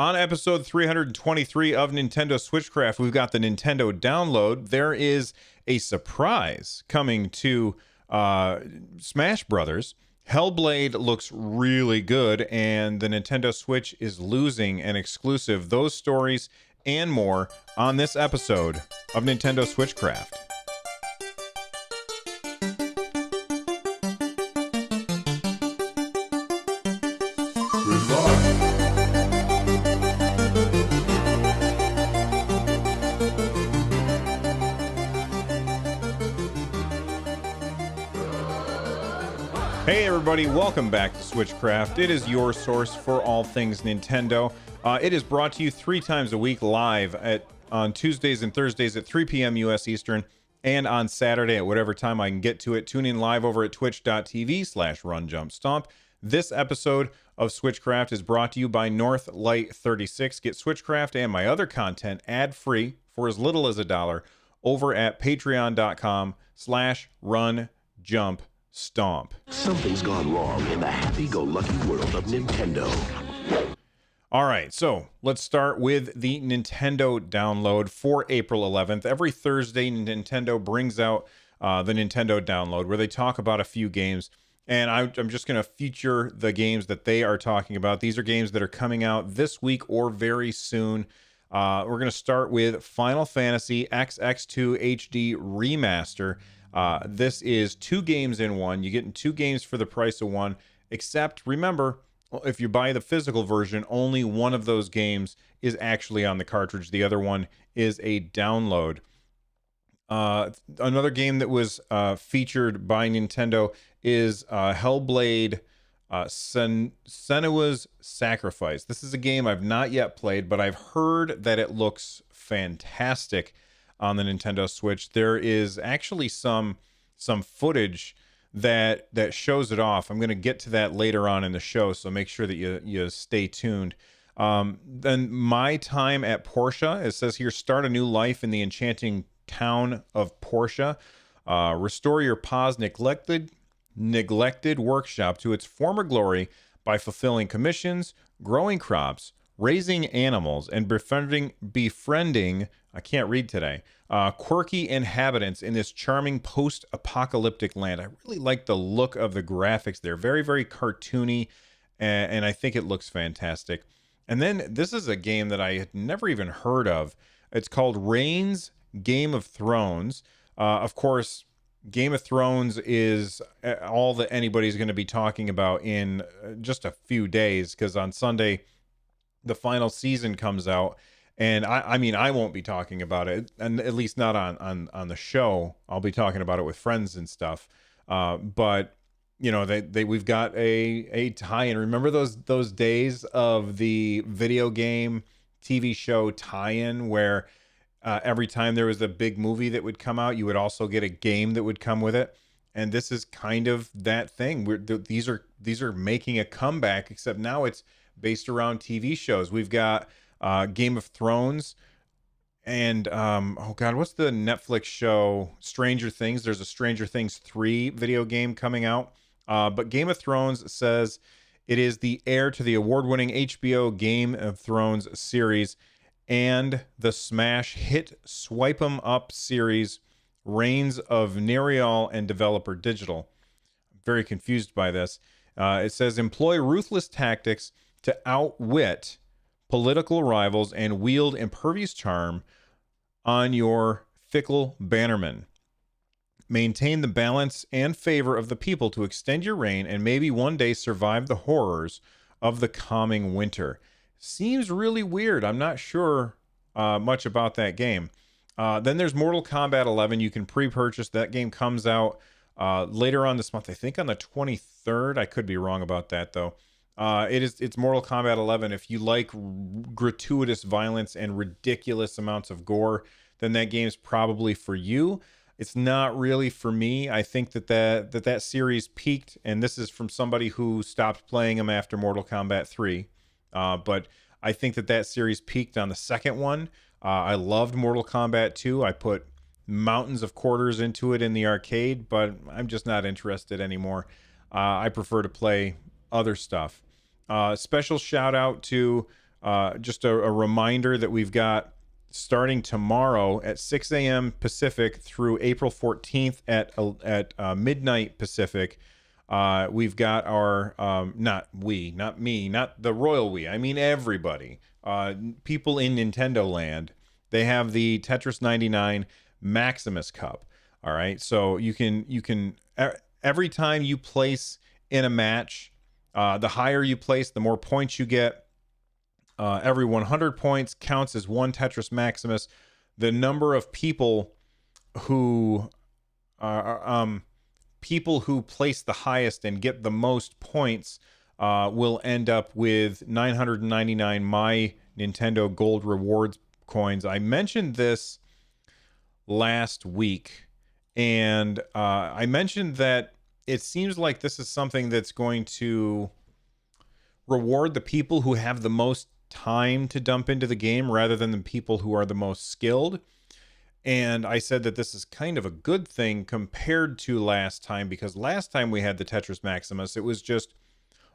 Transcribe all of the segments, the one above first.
On episode 323 of Nintendo Switchcraft, we've got the Nintendo download. There is a surprise coming to Smash Brothers. Hellblade looks really good, and the Nintendo Switch is losing an exclusive. Those stories and more on this episode of Nintendo Switchcraft. Hey everybody, welcome back to Switchcraft. It is your source for all things Nintendo. It is brought to you 3 times a week live on Tuesdays and Thursdays at 3 p.m. U.S. Eastern, and on Saturday at whatever time I can get to it. Tune in live over at twitch.tv/runjumpstomp. This episode of Switchcraft is brought to you by Northlight36. Get Switchcraft and my other content ad-free for as little as $1 over at patreon.com/runjumpstomp. Something's gone wrong in the happy-go-lucky world of Nintendo. All right, so let's start with the Nintendo download for April 11th. Every Thursday, Nintendo brings out the Nintendo download where they talk about a few games, and I'm just going to feature the games that they are talking about. These are games that are coming out this week or very soon. We're going to start with Final Fantasy XX2 HD Remaster. This is 2 games in one. You're getting 2 games for the price of one, except remember, if you buy the physical version, only one of those games is actually on the cartridge. The other one is a download. Another game that was featured by Nintendo is Hellblade Senua's Sacrifice. This is a game I've not yet played, but I've heard that it looks fantastic on the Nintendo Switch. There is actually some footage that shows it off. I'm going to get to that later on in the show, so make sure that you stay tuned. Then My Time at Portia. It says here, start a new life in the enchanting town of Portia. Restore your pa's neglected workshop to its former glory by fulfilling commissions, growing crops, raising animals, and befriending I can't read today, quirky inhabitants in this charming post-apocalyptic land. I really like the look of the graphics. They're very, very cartoony, and I think it looks fantastic. And then this is a game that I had never even heard of. It's called Reins, Game of Thrones. Of course, Game of Thrones is all that anybody's going to be talking about in just a few days, because on Sunday, the final season comes out. And I mean, I won't be talking about it, and at least not on the show. I'll be talking about it with friends and stuff. But you know, we've got a tie-in. Remember those days of the video game TV show tie-in where every time there was a big movie that would come out, you would also get a game that would come with it. And this is kind of that thing. These are making a comeback, except now it's based around TV shows. We've got Game of Thrones, and oh god, what's the Netflix show? Stranger Things. There's a Stranger Things 3 video game coming out. But Game of Thrones says it is the heir to the award-winning HBO Game of Thrones series and the smash hit Swipe 'em Up series Reigns of Nereal and Developer Digital. I'm very confused by this. It says employ ruthless tactics to outwit political rivals and wield impervious charm on your fickle bannermen. Maintain the balance and favor of the people to extend your reign and maybe one day survive the horrors of the coming winter. Seems really weird. I'm not sure much about that game. Then there's Mortal Kombat 11. You can pre-purchase. That game comes out later on this month. I think on the 23rd. I could be wrong about that though. It's Mortal Kombat 11. If you like gratuitous violence and ridiculous amounts of gore, then that game's probably for you. It's not really for me. I think that series peaked, and this is from somebody who stopped playing them after Mortal Kombat 3. But I think that series peaked on the second one. I loved Mortal Kombat 2. I put mountains of quarters into it in the arcade, but I'm just not interested anymore. I prefer to play other stuff. Special shout out to just a reminder that we've got starting tomorrow at 6 a.m. Pacific through April 14th at midnight Pacific. We've got our not me, not the royal we. I mean everybody. People in Nintendo Land. They have the Tetris 99 Maximus Cup. All right, so you can every time you place in a match, the higher you place, the more points you get. Every 100 points counts as one Tetris Maximus. The number of people who place the highest and get the most points will end up with 999 My Nintendo Gold Rewards coins. I mentioned this last week, and I mentioned that it seems like this is something that's going to reward the people who have the most time to dump into the game rather than the people who are the most skilled. And I said that this is kind of a good thing compared to last time, because last time we had the Tetris Maximus, it was just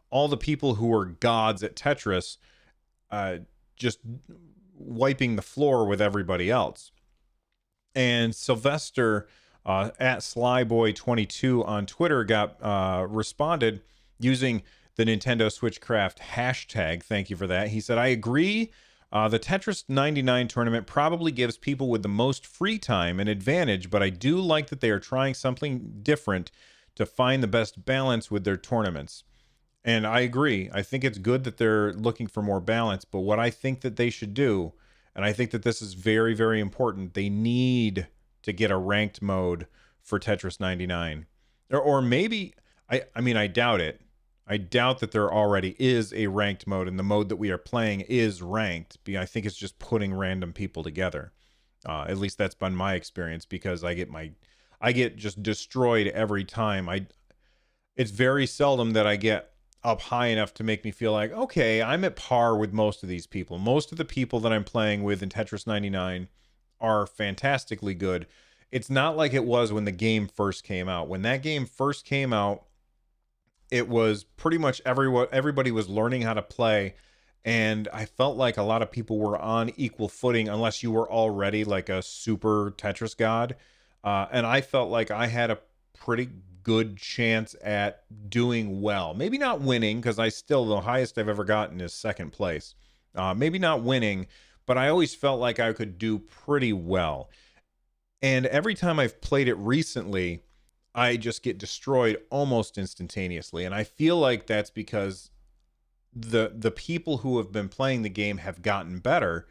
all the people who were gods at Tetris just wiping the floor with everybody else. And Sylvester at Slyboy22 on Twitter got responded using the Nintendo Switchcraft hashtag. Thank you for that. He said, I agree. The Tetris 99 tournament probably gives people with the most free time an advantage, but I do like that they are trying something different to find the best balance with their tournaments. And I agree. I think it's good that they're looking for more balance, but what I think that they should do, and I think that this is very, very important, they need to get a ranked mode for Tetris 99. Or maybe, I mean, I doubt it. I doubt that there already is a ranked mode, and the mode that we are playing is ranked. I think it's just putting random people together. At least that's been my experience, because I get just destroyed every time. It's very seldom that I get up high enough to make me feel like, okay, I'm at par with most of these people. Most of the people that I'm playing with in Tetris 99 are fantastically good. It's not like it was when the game first came out. When that game first came out, it was pretty much everybody was learning how to play, and I felt like a lot of people were on equal footing unless you were already like a super Tetris god. And I felt like I had a pretty good chance at doing well. Maybe not winning, because the highest I've ever gotten is second place. Maybe not winning, but I always felt like I could do pretty well. And every time I've played it recently, I just get destroyed almost instantaneously. And I feel like that's because the people who have been playing the game have gotten better,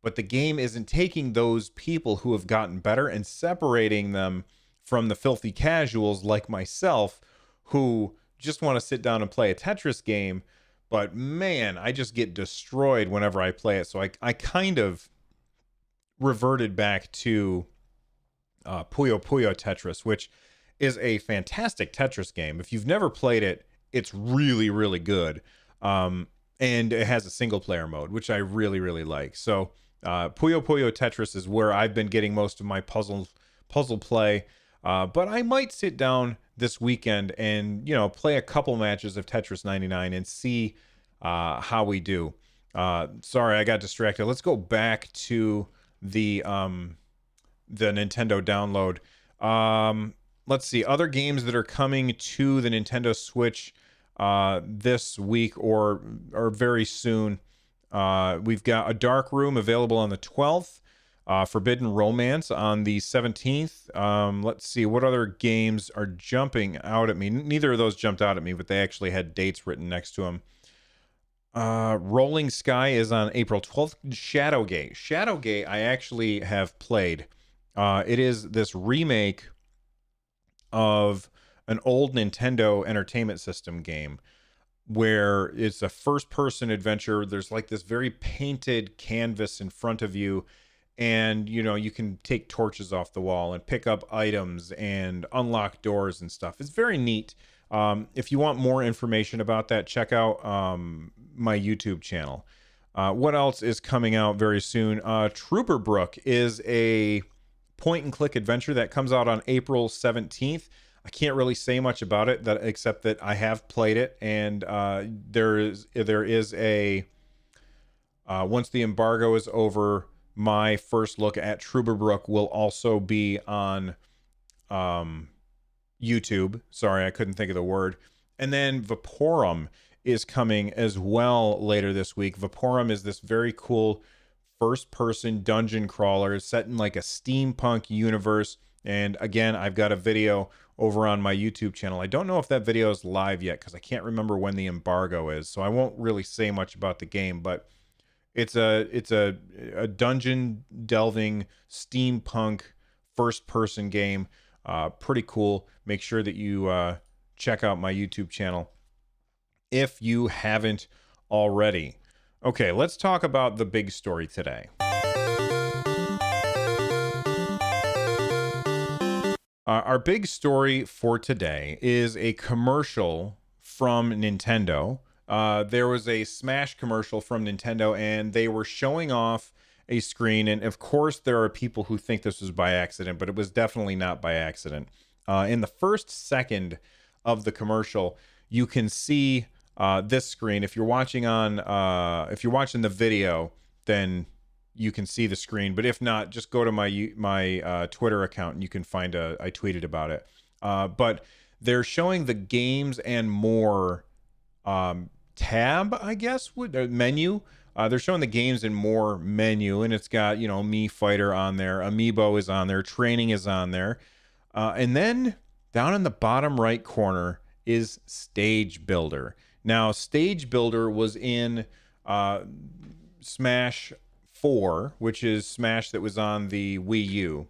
but the game isn't taking those people who have gotten better and separating them from the filthy casuals like myself, who just want to sit down and play a Tetris game. But man, I just get destroyed whenever I play it. So I kind of reverted back to Puyo Puyo Tetris, which is a fantastic Tetris game. If you've never played it, it's really, really good. And it has a single player mode, which I really, really like. So Puyo Puyo Tetris is where I've been getting most of my puzzle play. But I might sit down this weekend and, play a couple matches of Tetris 99 and see how we do. Sorry, I got distracted. Let's go back to the Nintendo download. Let's see, other games that are coming to the Nintendo Switch this week or very soon. We've got A Dark Room available on the 12th. Forbidden Romance on the 17th. Let's see, what other games are jumping out at me? Neither of those jumped out at me, but they actually had dates written next to them. Rolling Sky is on April 12th. Shadowgate I actually have played. It is this remake of an old Nintendo Entertainment System game where it's a first-person adventure. There's like this very painted canvas in front of you, and you can take torches off the wall and pick up items and unlock doors and stuff. It's very neat. If you want more information about that, check out my YouTube channel. What else is coming out very soon? Trooper Brook is a point-and-click adventure that comes out on April 17th. I can't really say much about it except that I have played it, and there is a Once the embargo is over, my first look at Truberbrook will also be on YouTube. Sorry, I couldn't think of the word. And then Vaporum is coming as well later this week. Vaporum is this very cool first-person dungeon crawler set in like a steampunk universe. And again, I've got a video over on my YouTube channel. I don't know if that video is live yet because I can't remember when the embargo is, so I won't really say much about the game. But it's a dungeon delving steampunk first-person game. Pretty cool. Make sure that you check out my YouTube channel if you haven't already. Okay, let's talk about the big story today. Our big story for today is a commercial from Nintendo. There was a Smash commercial from Nintendo, and they were showing off a screen. And of course, there are people who think this was by accident, but it was definitely not by accident. In the first second of the commercial, you can see this screen. If you're watching the video, then you can see the screen. But if not, just go to my Twitter account and you can find I tweeted about it. But they're showing the games and more tab, I guess, menu. They're showing the games and more menu, and it's got, Mii Fighter on there, Amiibo is on there, training is on there. And then down in the bottom right corner is Stage Builder. Now, Stage Builder was in Smash 4, which is Smash that was on the Wii U.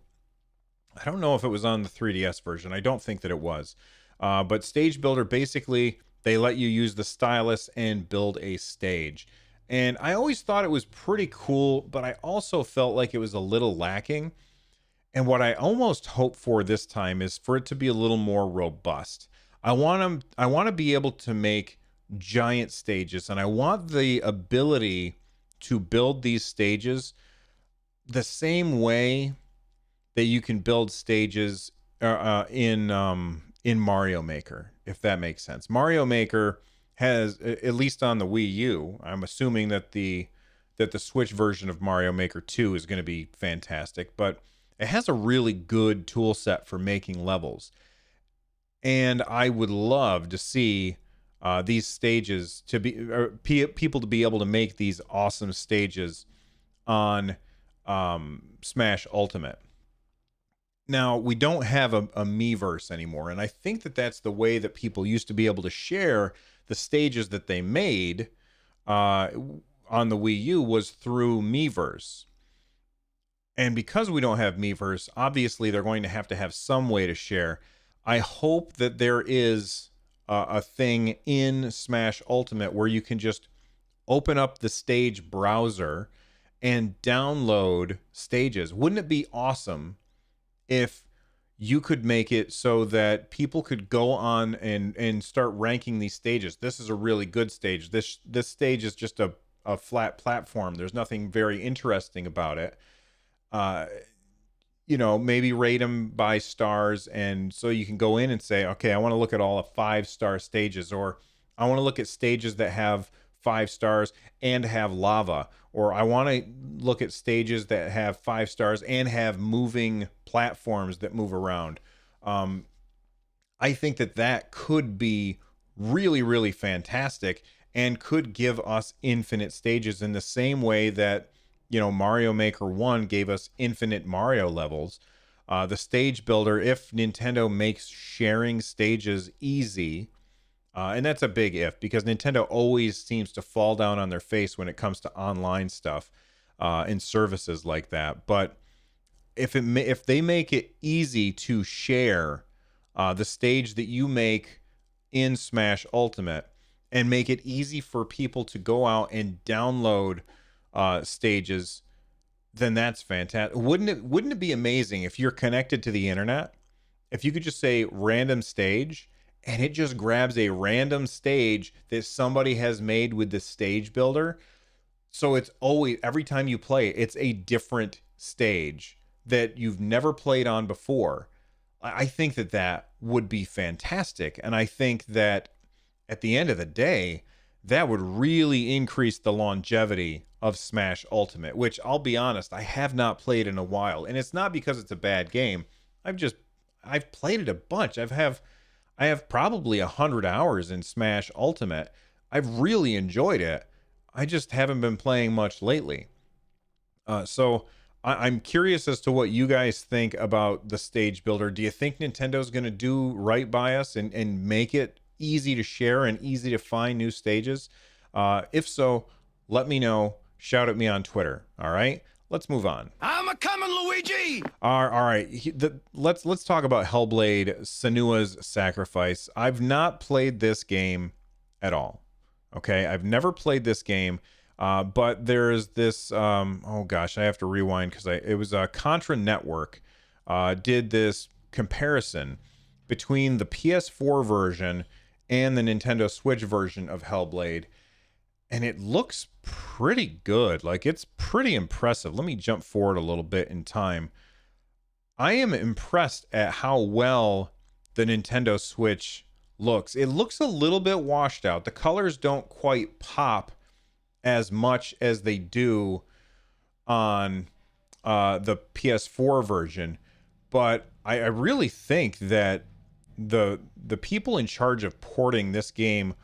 I don't know if it was on the 3DS version. I don't think that it was. But Stage Builder, basically, they let you use the stylus and build a stage. And I always thought it was pretty cool, but I also felt like it was a little lacking. And what I almost hope for this time is for it to be a little more robust. I want to be able to make giant stages, and I want the ability to build these stages the same way that you can build stages in Mario Maker, if that makes sense. Mario Maker has, at least on the Wii U, I'm assuming that the Switch version of Mario Maker 2 is going to be fantastic, but it has a really good tool set for making levels. And I would love to see these stages to be, or people to be able to make these awesome stages on Smash Ultimate. Now, we don't have a Miiverse anymore, and I think that that's the way that people used to be able to share the stages that they made on the Wii U was through Miiverse. And because we don't have Miiverse, obviously they're going to have some way to share. I hope that there is a thing in Smash Ultimate where you can just open up the stage browser and download stages. Wouldn't it be awesome if you could make it so that people could go on and start ranking these stages? This is a really good stage. This stage is just a flat platform. There's nothing very interesting about it. Maybe rate them by stars, and so you can go in and say, okay, I want to look at all of 5-star stages, or I want to look at stages that have 5 stars and have lava, or I want to look at stages that have 5 stars and have moving platforms that move around. I think that could be really, really fantastic and could give us infinite stages in the same way that Mario Maker 1 gave us infinite Mario levels. The Stage Builder, if Nintendo makes sharing stages easy, and that's a big if, because Nintendo always seems to fall down on their face when it comes to online stuff and services like that. But if they make it easy to share the stage that you make in Smash Ultimate, and make it easy for people to go out and download stages, then that's fantastic. Wouldn't it be amazing if you're connected to the internet, if you could just say random stage and it just grabs a random stage that somebody has made with the Stage Builder? So it's always, every time you play, it's a different stage that you've never played on before. I think that would be fantastic. And I think that at the end of the day, that would really increase the longevity of Smash Ultimate, which I'll be honest, I have not played in a while. And it's not because it's a bad game. I've played it a bunch. I have probably 100 hours in Smash Ultimate. I've really enjoyed it. I just haven't been playing much lately. I'm curious as to what you guys think about the stage builder. Do you think Nintendo's going to do right by us and make it easy to share and easy to find new stages? If so, let me know. Shout at me on Twitter. All right, let's move on. I'm a coming, Luigi. All right, let's talk about Hellblade: Senua's Sacrifice. I've not played this game at all. Okay, I've never played this game. But there's this, oh gosh, I have to rewind because it was a Contra Network did this comparison between the PS4 version and the Nintendo Switch version of Hellblade. And it looks pretty good. Like, it's pretty impressive. Let me jump forward a little bit in time. I am impressed at how well the Nintendo Switch looks. It looks a little bit washed out. The colors don't quite pop as much as they do on the PS4 version, but I really think that the people in charge of porting this game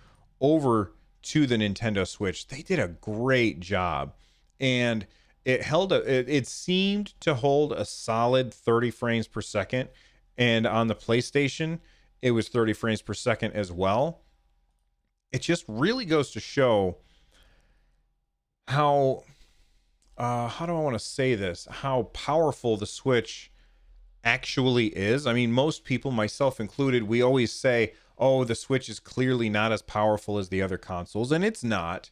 over to the Nintendo Switch, they did a great job, and it seemed to hold a solid 30 frames per second, and on the PlayStation it was 30 frames per second as well. It just really goes to show how do I want to say this, how powerful the Switch actually is. I mean, most people, myself included, we always say, oh, the Switch is clearly not as powerful as the other consoles, and it's not.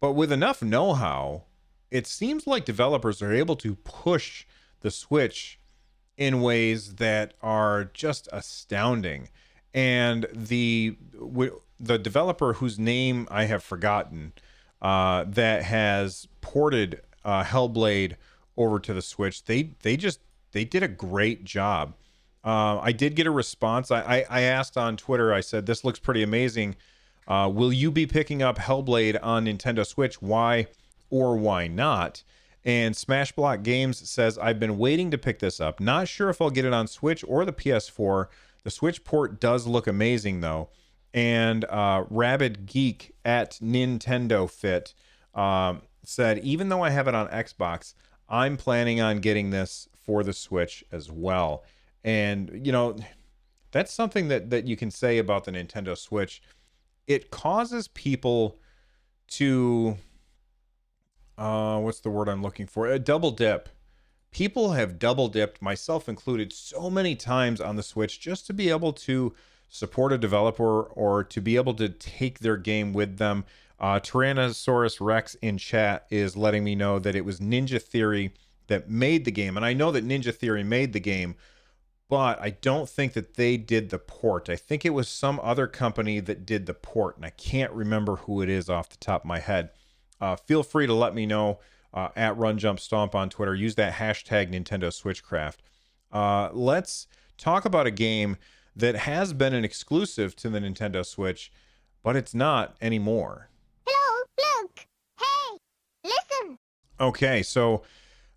But with enough know-how, it seems like developers are able to push the Switch in ways that are just astounding. And the developer whose name I have forgotten, that has ported Hellblade over to the Switch, they did a great job. I did get a response. I asked on Twitter, I said, this looks pretty amazing. Will you be picking up Hellblade on Nintendo Switch? Why or why not? And Smashblock Games says, I've been waiting to pick this up. Not sure if I'll get it on Switch or the PS4. The Switch port does look amazing, though. And Rabid Geek at Nintendo Fit said, even though I have it on Xbox, I'm planning on getting this for the Switch as well. And, you know, that's something that you can say about the Nintendo Switch. It causes people to, what's the word I'm looking for? A double dip. People have double dipped, myself included, so many times on the Switch just to be able to support a developer or to be able to take their game with them. Tyrannosaurus Rex in chat is letting me know that it was Ninja Theory that made the game. And I know that Ninja Theory made the game, but I don't think that they did the port. I think it was some other company that did the port, and I can't remember who it is off the top of my head. Feel free to let me know at RunJumpStomp on Twitter. Use that hashtag Nintendo Switchcraft. Let's talk about a game that has been an exclusive to the Nintendo Switch, but it's not anymore. Hello, look. Hey, listen. Okay, so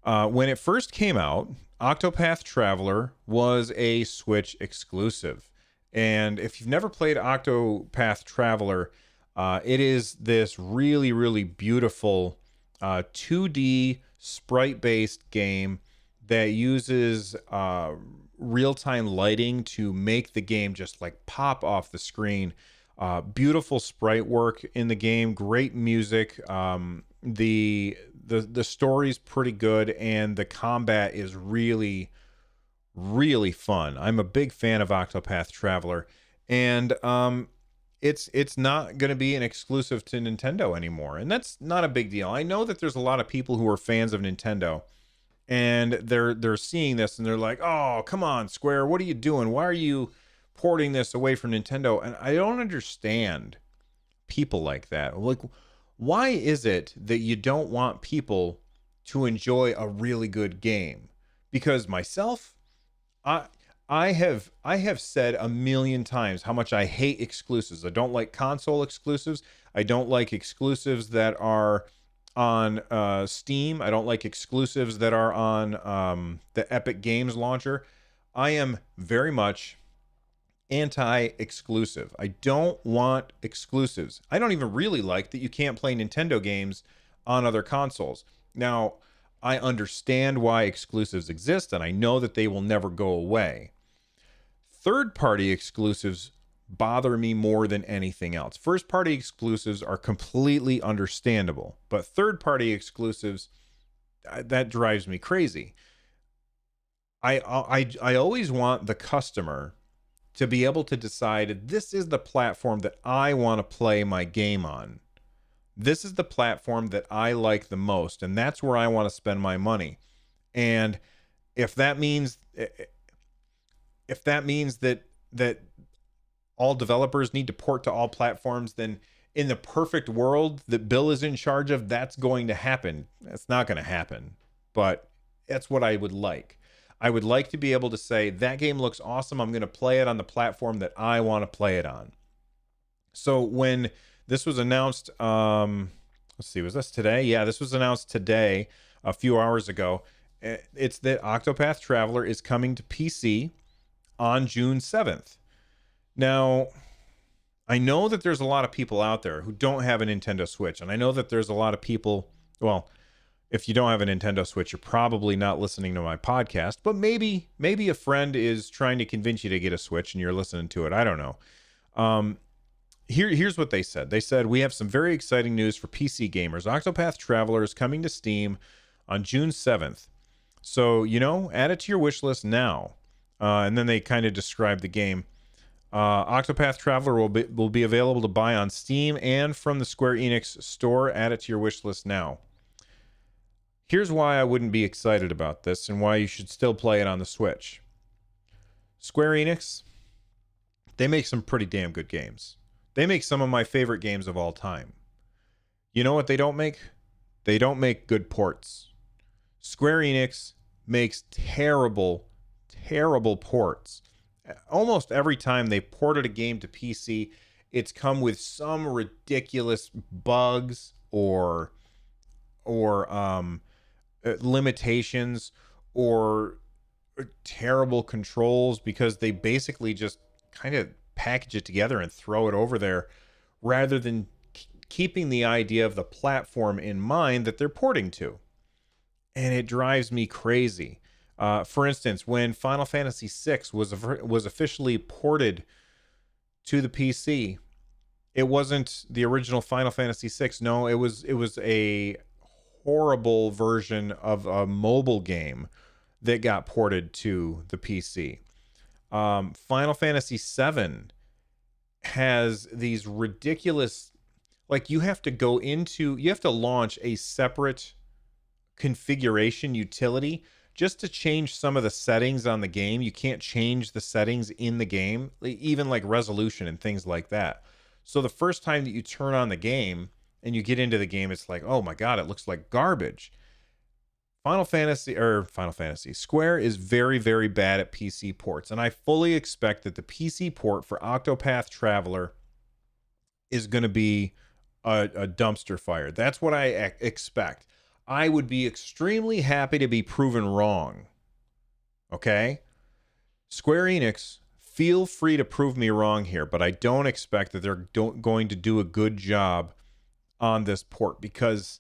when it first came out, Octopath Traveler was a Switch exclusive. And if you've never played Octopath Traveler, it is this really, really beautiful 2D sprite-based game that uses real-time lighting to make the game just like pop off the screen. Beautiful sprite work in the game, great music. The story's pretty good, and the combat is really, really fun. I'm a big fan of Octopath Traveler, and it's not going to be an exclusive to Nintendo anymore, and that's not a big deal. I know that there's a lot of people who are fans of Nintendo, and they're seeing this and they're like, "Oh, come on, Square, what are you doing? Why are you porting this away from Nintendo?" And I don't understand people like that. Like, why is it that you don't want people to enjoy a really good game? Because myself, I have said a million times how much I hate exclusives. I don't like console exclusives. I don't like exclusives that are on Steam. I don't like exclusives that are on the Epic Games launcher. I am very much anti-exclusive. I don't want exclusives. I don't even really like that you can't play Nintendo games on other consoles. Now, I understand why exclusives exist, and I know that they will never go away. Third-party exclusives bother me more than anything else. First-party exclusives are completely understandable, but third-party exclusives, that drives me crazy. I always want the customer to be able to decide, this is the platform that I want to play my game on. This is the platform that I like the most, and that's where I want to spend my money. And if that means that all developers need to port to all platforms, then in the perfect world that Bill is in charge of, that's going to happen. That's not going to happen, but that's what I would like. I would like to be able to say, that game looks awesome. I'm going to play it on the platform that I want to play it on. So when this was announced, let's see, was this today? Yeah, this was announced today, a few hours ago. It's that Octopath Traveler is coming to PC on June 7th. Now, I know that there's a lot of people out there who don't have a Nintendo Switch, and I know that there's a lot of people, well, if you don't have a Nintendo Switch, you're probably not listening to my podcast, but maybe a friend is trying to convince you to get a Switch and you're listening to it. I don't know. Here's what they said. They said, we have some very exciting news for PC gamers. Octopath Traveler is coming to Steam on June 7th. So, add it to your wish list now. And then they kind of describe the game. Octopath Traveler will be available to buy on Steam and from the Square Enix store. Add it to your wish list now. Here's why I wouldn't be excited about this and why you should still play it on the Switch. Square Enix, they make some pretty damn good games. They make some of my favorite games of all time. You know what they don't make? They don't make good ports. Square Enix makes terrible ports. Almost every time they ported a game to PC, it's come with some ridiculous bugs or limitations or terrible controls, because they basically just kind of package it together and throw it over there rather than keeping the idea of the platform in mind that they're porting to. And it drives me crazy. For instance, when Final Fantasy VI was officially ported to the PC, it wasn't the original Final Fantasy VI. No, it was a horrible version of a mobile game that got ported to the PC. Final Fantasy VII has these ridiculous, like you have to launch a separate configuration utility just to change some of the settings on the game. You can't change the settings in the game, even like resolution and things like that. So the first time that you turn on the game and you get into the game, it's like, oh my God, it looks like garbage. Square is very, very bad at PC ports, and I fully expect that the PC port for Octopath Traveler is going to be a dumpster fire. That's what I expect. I would be extremely happy to be proven wrong. Okay? Square Enix, feel free to prove me wrong here, but I don't expect that they're going to do a good job on this port, because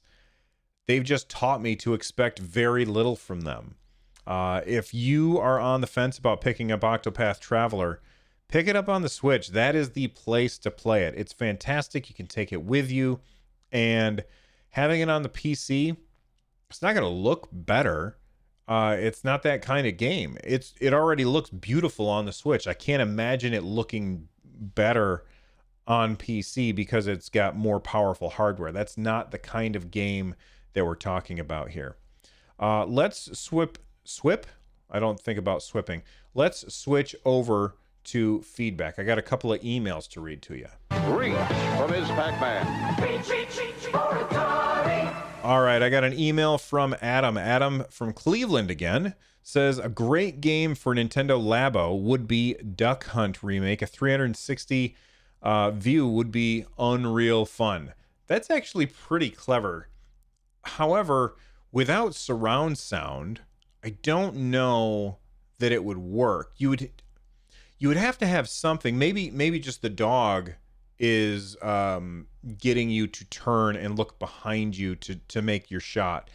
they've just taught me to expect very little from them. If you are on the fence about picking up Octopath Traveler, pick it up on the Switch. That is the place to play it. It's fantastic. You can take it with you, and having it on the PC, it's not going to look better. It's not that kind of game. It already looks beautiful on the Switch. I can't imagine it looking better on PC because it's got more powerful hardware. That's not the kind of game that we're talking about here. Let's swip. I don't think about swipping. Let's switch over to feedback. I got a couple of emails to read to you. Reach from his Pac-Man. All right, I got an email from Adam. Adam from Cleveland again says, a great game for Nintendo Labo would be Duck Hunt Remake, a 360 view would be unreal fun. That's actually pretty clever. However, without surround sound, I don't know that it would work. You would have to have something. Maybe just the dog is getting you to turn and look behind you to make your shot.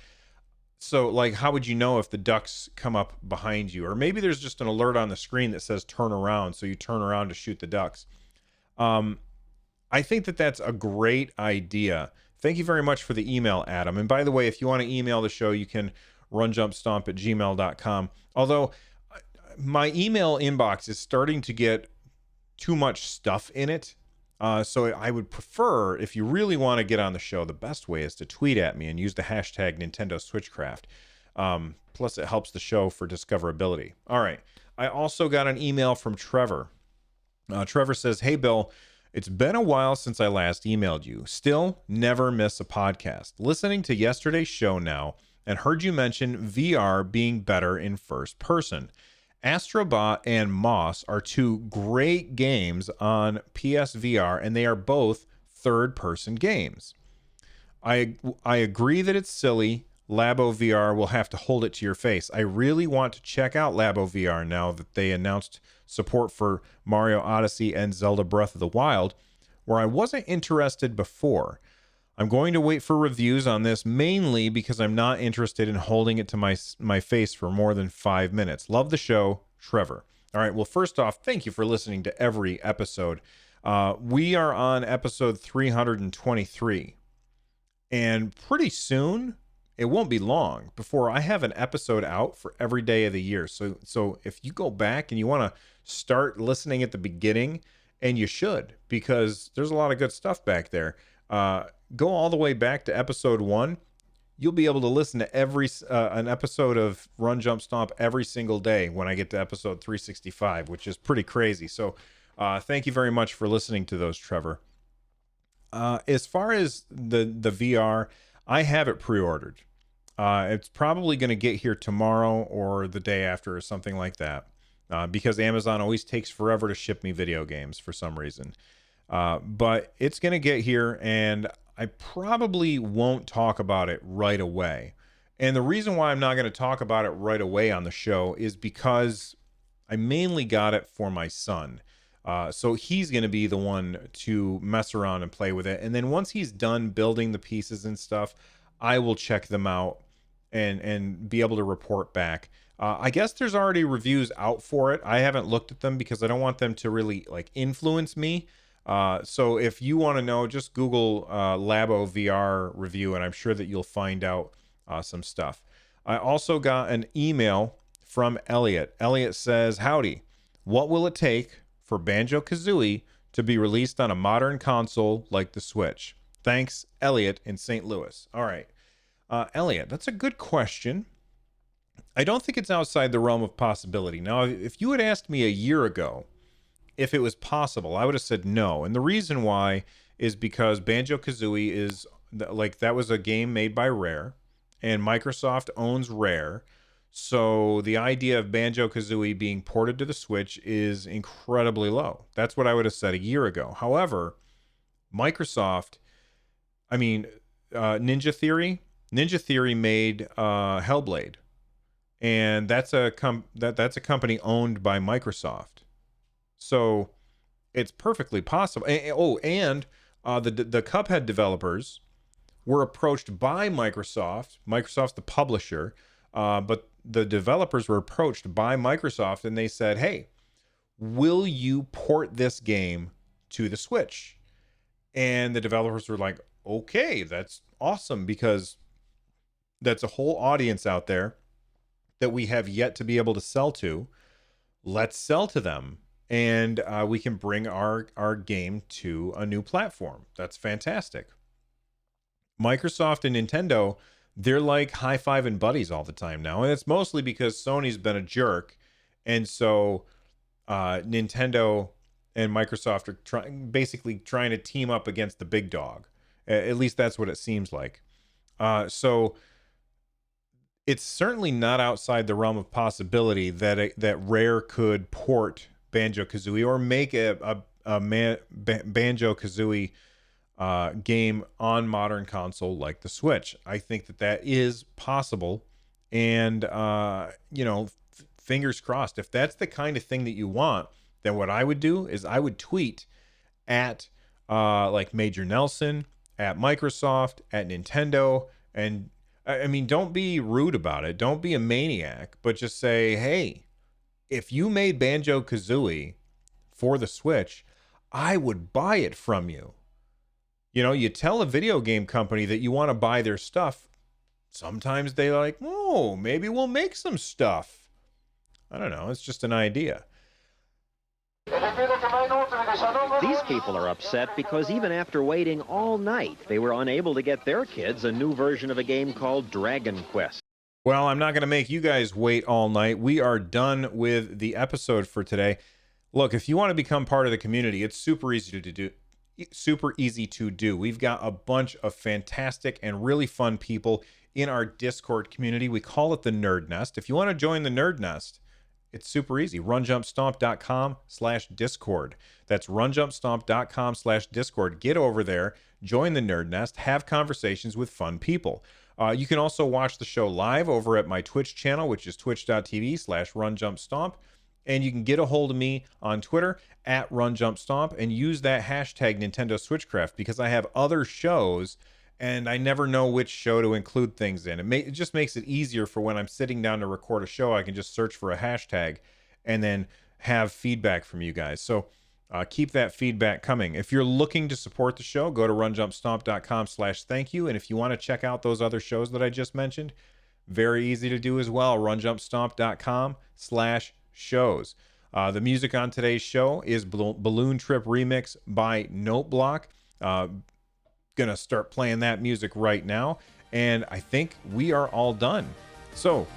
So, like, how would you know if the ducks come up behind you? Or maybe there's just an alert on the screen that says turn around, so you turn around to shoot the ducks. I think that that's a great idea. Thank you very much for the email, Adam. And by the way, if you want to email the show, you can runjumpstomp@gmail.com. Although my email inbox is starting to get too much stuff in it. So I would prefer, if you really want to get on the show, the best way is to tweet at me and use the hashtag Nintendo Switchcraft. Plus, it helps the show for discoverability. All right. I also got an email from Trevor. Trevor says, "Hey, Bill, it's been a while since I last emailed you. Still never miss a podcast. Listening to yesterday's show now and heard you mention VR being better in first person. Astrobot and Moss are two great games on PSVR, and they are both third-person games. I agree that it's silly. Labo VR will have to hold it to your face. I really want to check out Labo VR now that they announced support for Mario Odyssey and Zelda Breath of the Wild, where I wasn't interested before. I'm going to wait for reviews on this mainly because I'm not interested in holding it to my face for more than 5 minutes. Love the show, Trevor." All right. Well, first off, thank you for listening to every episode. We are on episode 323. And pretty soon, it won't be long before I have an episode out for every day of the year. So if you go back and you want to start listening at the beginning, and you should, because there's a lot of good stuff back there. Go all the way back to episode 1. You'll be able to listen to every an episode of Run Jump Stomp every single day when I get to episode 365, which is pretty crazy. So thank you very much for listening to those, Trevor. As far as the VR, I have it pre-ordered. It's probably going to get here tomorrow or the day after or something like that, because Amazon always takes forever to ship me video games for some reason. But it's going to get here, and I probably won't talk about it right away. And the reason why I'm not going to talk about it right away on the show is because I mainly got it for my son. So he's going to be the one to mess around and play with it. And then once he's done building the pieces and stuff, I will check them out and be able to report back. I guess there's already reviews out for it. I haven't looked at them because I don't want them to really like influence me. So if you want to know, just Google Labo VR review, and I'm sure that you'll find out some stuff. I also got an email from Elliot. Elliot says, "Howdy, what will it take for Banjo-Kazooie to be released on a modern console like the Switch? Thanks, Elliot in St. Louis." All right. Elliot, that's a good question. I don't think it's outside the realm of possibility. Now, if you had asked me a year ago if it was possible, I would have said no. And the reason why is because Banjo-Kazooie is, like, that was a game made by Rare, and Microsoft owns Rare. So the idea of Banjo-Kazooie being ported to the Switch is incredibly low. That's what I would have said a year ago. However, Microsoft, Ninja Theory made Hellblade, and that's a company owned by Microsoft. So it's perfectly possible. And the Cuphead developers were approached by Microsoft. Microsoft's the publisher, but the developers were approached by Microsoft, and they said, "Hey, will you port this game to the Switch?" And the developers were like, "Okay, that's awesome, because that's a whole audience out there that we have yet to be able to sell to. Let's sell to them, and we can bring our game to a new platform." That's fantastic. Microsoft and Nintendo, they're like high-fiving buddies all the time now, and it's mostly because Sony's been a jerk, and so Nintendo and Microsoft are basically trying to team up against the big dog. At least that's what it seems like. So it's certainly not outside the realm of possibility that Rare could port Banjo-Kazooie or make a Banjo Kazooie game on modern console like the Switch. I think that is possible, and fingers crossed. If that's the kind of thing that you want, then what I would do is I would tweet at like Major Nelson, at Microsoft, at Nintendo, and I mean, don't be rude about it. Don't be a maniac, but just say, hey, if you made Banjo Kazooie for the Switch, I would buy it from you. You tell a video game company that you want to buy their stuff. Sometimes they like, oh, maybe we'll make some stuff. I don't know. It's just an idea. These people are upset because even after waiting all night, they were unable to get their kids a new version of a game called Dragon Quest. Well, I'm not going to make you guys wait all night. We are done with the episode for today. Look, if you want to become part of the community, it's super easy to do. We've got a bunch of fantastic and really fun people in our Discord community. We call it the Nerd Nest. If you want to join the Nerd Nest, it's super easy. runjumpstomp.com/discord. That's runjumpstomp.com/discord. Get over there, join the Nerd Nest, have conversations with fun people. You can also watch the show live over at my Twitch channel, which is twitch.tv/runjumpstomp. And you can get a hold of me on Twitter at runjumpstomp and use that hashtag Nintendo Switchcraft, because I have other shows and I never know which show to include things in. It just makes it easier for when I'm sitting down to record a show. I can just search for a hashtag and then have feedback from you guys. So keep that feedback coming. If you're looking to support the show, go to runjumpstomp.com/thank you. And if you want to check out those other shows that I just mentioned, very easy to do as well. runjumpstomp.com/shows. The music on today's show is Balloon Trip Remix by Noteblock. Gonna start playing that music right now, and I think we are all done. So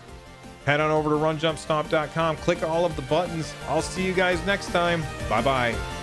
head on over to runjumpstomp.com, click all of the buttons. I'll see you guys next time. Bye bye.